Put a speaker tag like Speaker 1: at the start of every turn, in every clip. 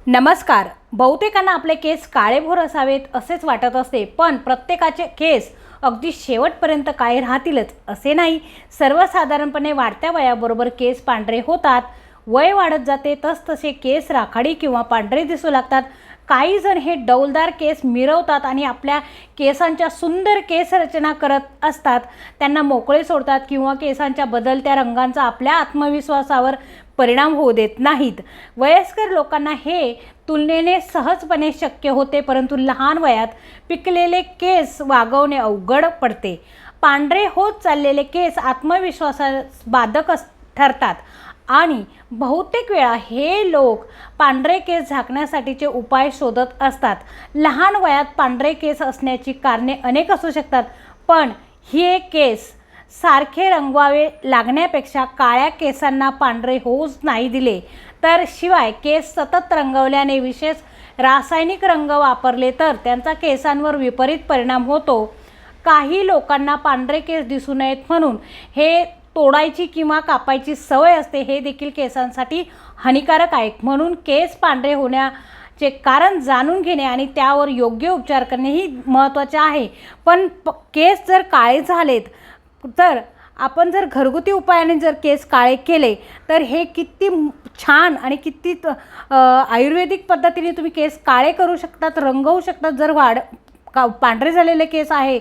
Speaker 1: नमस्कार. बहुतेकांना आपले केस काळेभोर असावेत असेच वाटत असते, पण प्रत्येकाचे केस अगदी शेवटपर्यंत काळे राहतीलच असे नाही. सर्वसाधारणपणे वाढत्या वयाबरोबर केस पांढरे होतात. वय वाढत जाते तसतसे केस राखाडी किंवा पांढरे दिसू लागतात. काही जण हे डौलदार केस मिरवतात आणि आपल्या केसांच्या सुंदर केस रचना करत असतात. त्यांना मोकळे सोडतात किंवा केसांच्या बदलत्या रंगांचा आपल्या आत्मविश्वासावर परिणाम होऊ देत नाहीत. वयस्कर लोकांना हे तुलनेने सहजपणे शक्य होते, परंतु लहान वयात पिकलेले केस वागवणे अवघड पडते. पांढरे होत चाललेले केस आत्मविश्वासास बाधक ठरतात आणि बहुतेक वेळा हे लोक पांढरे केस झाकण्यासाठीचे उपाय शोधत असतात. लहान वयात पांढरे केस असण्याची कारणे अनेक असू शकतात, पण हे केस सारखे रंगवावे लागण्यापेक्षा काळ्या केसांना पांढरे होऊच नाही दिले तर शिवाय केस सतत रंगवल्याने विशेष रासायनिक रंग वापरले तर त्यांचा केसांवर विपरीत परिणाम होतो. काही लोकांना पांढरे केस दिसू नयेत म्हणून हे तोडायची किंवा कापायची सवय असते. हे देखील केसांसाठी हानिकारक आहे. म्हणून केस पांढरे होण्याचे कारण जाणून घेणे आणि त्यावर योग्य उपचार करणे ही महत्त्वाचे आहे. पण केस जर काळे झालेत तर आपण जर घरगुती उपायाने जर केस काळे केले तर हे किती छान आणि किती आयुर्वेदिक पद्धतीने तुम्ही केस काळे करू शकतात, रंगवू शकतात. जर पांढरे झालेले केस आहे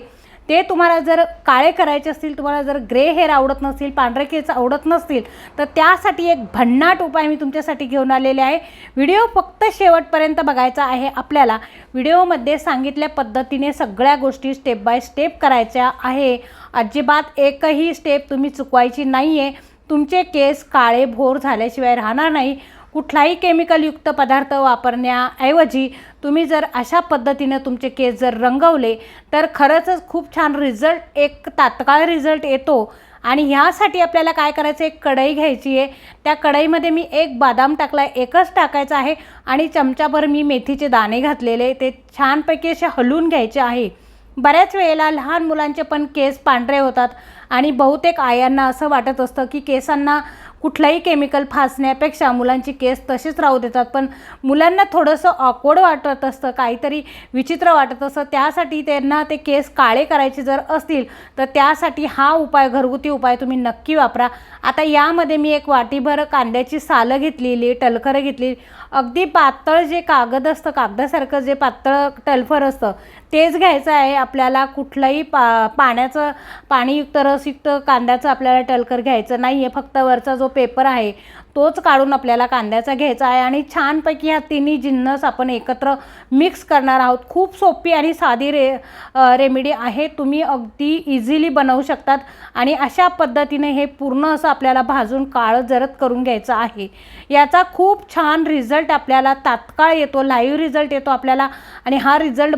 Speaker 1: ते तुम्हाला जर काळे करायचे असतील, तुम्हाला जर ग्रे हेअर आवडत नसतील, पांढरे केस आवडत नसतील, तर त्यासाठी एक भन्नाट उपाय मी तुमच्यासाठी घेऊन आलेले आहे. व्हिडिओ फक्त शेवटपर्यंत बघायचा आहे. आपल्याला व्हिडिओमध्ये सांगितल्या पद्धतीने सगळ्या गोष्टी स्टेप बाय स्टेप करायच्या आहे. अजिबात एकही स्टेप तुम्ही चुकवायची नाही आहे. तुमचे केस काळे भोर झाल्याशिवाय राहणार नाही. कुठलाही केमिकलयुक्त पदार्थ वापरण्याऐवजी तुम्ही जर अशा पद्धतीने तुमचे केस जर रंगवले तर खरंच खूप छान रिझल्ट, एक तात्काळ रिझल्ट येतो. आणि ह्यासाठी आपल्याला काय करायचं, एक कढई घ्यायची आहे. त्या कढईमध्ये मी एक बदाम टाकला, एकच टाकायचा आहे आणि चमचाभर मी मेथीचे दाणे घातलेले, ते छानपैकी असे हलवून घ्यायचे आहे. बऱ्याच वेळेला लहान मुलांचे पण केस पांढरे होतात आणि बहुतेक आयांना असं वाटत असतं की केसांना कुठलाही केमिकल फासण्यापेक्षा मुलांची केस तसेच राहू देतात, पण मुलांना थोडंसं ऑकवर्ड वाटत असतं, काहीतरी विचित्र वाटत असतं. त्यासाठी त्यांना ते केस काळे करायचे जर असतील तर त्यासाठी हा उपाय, घरगुती उपाय तुम्ही नक्की वापरा. आता यामध्ये मी एक वाटीभर कांद्याची सालं घेतलेली, टलखरं घेतली. अगदी पातळ जे कागद असतं, कागदासारखं जे पातळ टलफर असतं तेच घ्यायचं आहे आपल्याला. कुठलंही पाण्याचं, पाणीयुक्त रसयुक्त कांद्याचं आपल्याला टलकर घ्यायचं नाही आहे. फक्त वरचा जो पेपर आहे तोच काढून आपल्याला कांद्याचा घ्यायचा आहे आणि छानपैकी ह्या तिन्ही जिन्नस आपण एकत्र मिक्स करणार आहोत. खूप सोपी आणि साधी रेमेडी आहे. तुम्ही अगदी इझिली बनवू शकतात आणि अशा पद्धतीने हे पूर्ण असं आपल्याला भाजून काळं जरद करून घ्यायचं आहे. याचा खूप छान रिझल्ट आपल्याला तात्काळ येतो, लाईव्ह रिझल्ट येतो आपल्याला. आणि हा रिझल्ट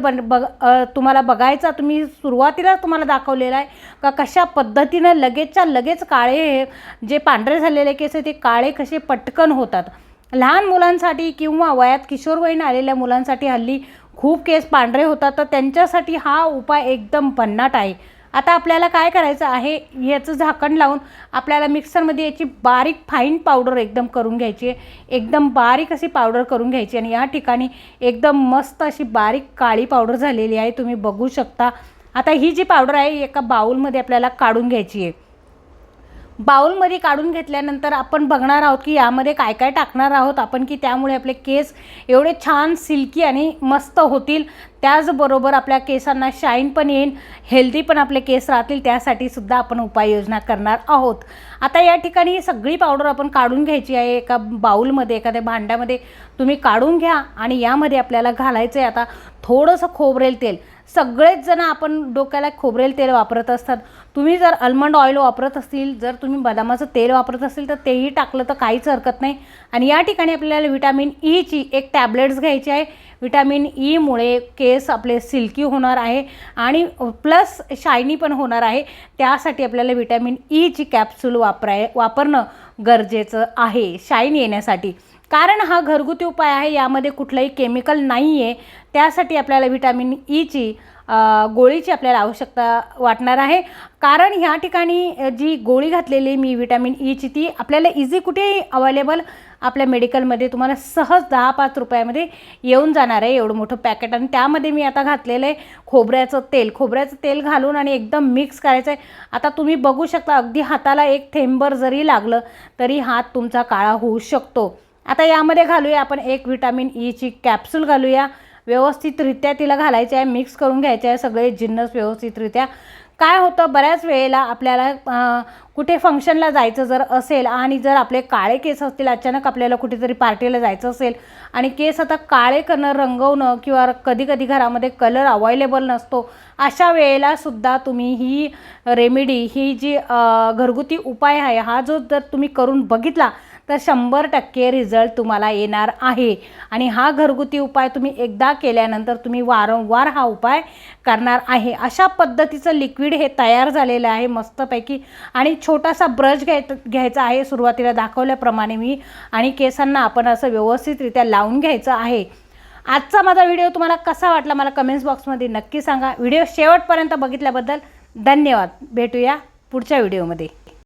Speaker 1: तुम्हाला बघायचा, तुम्ही सुरुवातीला तुम्हाला दाखवलेला आहे का कशा पद्धतीनं लगेचच्या लगेच काळे, जे पांढरे झालेले केस आहे ते काळे कसे पटकन होतात. लहान मुलांसाठी किंवा वयात किशोरवयीन आलेल्या मुलांसाठी हल्ली खूप केस पांढरे होतात, तर त्यांच्यासाठी हा उपाय एकदम भन्नाट आहे. आता आपल्याला काय करायचं आहे, याचं झाकण लावून आपल्याला मिक्सरमध्ये याची बारीक फाईन पावडर एकदम करून घ्यायची आहे. एकदम बारीक अशी पावडर करून घ्यायची आणि या ठिकाणी एकदम मस्त अशी बारीक काळी पावडर झालेली आहे, तुम्ही बघू शकता. आता ही जी पावडर आहे एका बाउलमध्ये आपल्याला काढून घ्यायची आहे. बाउलमध्ये काढून घेतल्यानंतर आपण बघणार आहोत की यामध्ये काय काय टाकणार आहोत आपण, की त्यामुळे आपले केस एवढे छान सिल्की आणि मस्त होतील. त्याचबरोबर आपल्या केसांना शाईन पण येईल, हेल्दी पण आपले केस राहतील. त्यासाठी सुद्धा आपण उपाययोजना करणार आहोत. आता या ठिकाणी सगळी पावडर आपण काढून घ्यायची आहे. एका बाउलमध्ये, एखाद्या भांड्यामध्ये तुम्ही काढून घ्या आणि यामध्ये आपल्याला घालायचं आहे आता थोडंसं खोबरेल तेल. सगळेच जण आपण डोक्याला खोबरेल तेल वापरत असतात. तुम्ही जर आल्मंड ऑइल वापरत असतील, जर तुम्ही बदामाचं तेल वापरत असेल तर तेही टाकलं तर काहीच हरकत नाही. आणि या ठिकाणी आपल्याला विटॅमिन ईची एक टॅबलेट्स घ्यायची आहे. विटॅमिन ईमुळे केस आपले सिल्की होणार आहे आणि प्लस शायनी पण होणार आहे. त्यासाठी आपल्याला विटॅमिन ईची कॅप्सूल वापरणं गरजेचं आहे शाईन येण्यासाठी. कारण हा घरगुती उपाय आहे, यामध्ये कुठलंही केमिकल नाही आहे. त्यासाठी आपल्याला विटॅमिन ईची गोळीची आपल्याला आवश्यकता वाटणार आहे. कारण ह्या ठिकाणी जी गोळी घातलेली मी विटॅमिन ईची ती आपल्याला इझी कुठेही अवेलेबल आपल्या मेडिकलमध्ये तुम्हाला सहज 10-5 रुपयामध्ये येऊन जाणार आहे एवढं मोठं पॅकेट. आणि त्यामध्ये मी आता घातलेलं आहे खोबऱ्याचं तेल घालून आणि एकदम मिक्स करायचं आहे. आता तुम्ही बघू शकता अगदी हाताला एक थेंबर जरी लागलं तरी हात तुमचा काळा होऊ शकतो. आता यामध्ये घालूया आपण एक व्हिटॅमिन ईची कॅप्सूल घालूया. व्यवस्थितरित्या तिला घालायचं आहे, मिक्स करून घ्यायचे आहे सगळे जिन्नस व्यवस्थितरित्या. काय होतं बऱ्याच वेळेला आपल्याला कुठे फंक्शनला जायचं जर असेल आणि जर आपले काळे केस असतील, अचानक आपल्याला कुठेतरी पार्टीला जायचं असेल आणि केस आता काळे करणं, रंगवणं किंवा कधी घरामध्ये कलर अवेलेबल नसतो, अशा वेळेला सुद्धा तुम्ही ही रेमेडी, ही जी घरगुती उपाय आहे हा जो जर तुम्ही करून बघितला तर 100% रिझल्ट तुम्हाला येणार आहे. आणि हा घरगुती उपाय तुम्ही एकदा केल्यानंतर तुम्ही वारंवार हा उपाय करणार आहे. अशा पद्धतीचं लिक्विड हे तयार झालेलं आहे मस्तपैकी. आणि छोटासा ब्रश घ्यायचा आहे सुरुवातीला दाखवल्याप्रमाणे मी, आणि केसांना आपण असं व्यवस्थितरित्या लावून घ्यायचं आहे. आजचा माझा व्हिडिओ तुम्हाला कसा वाटला मला कमेंट्स बॉक्समध्ये नक्की सांगा. व्हिडिओ शेवटपर्यंत बघितल्याबद्दल धन्यवाद. भेटूया पुढच्या व्हिडिओमध्ये.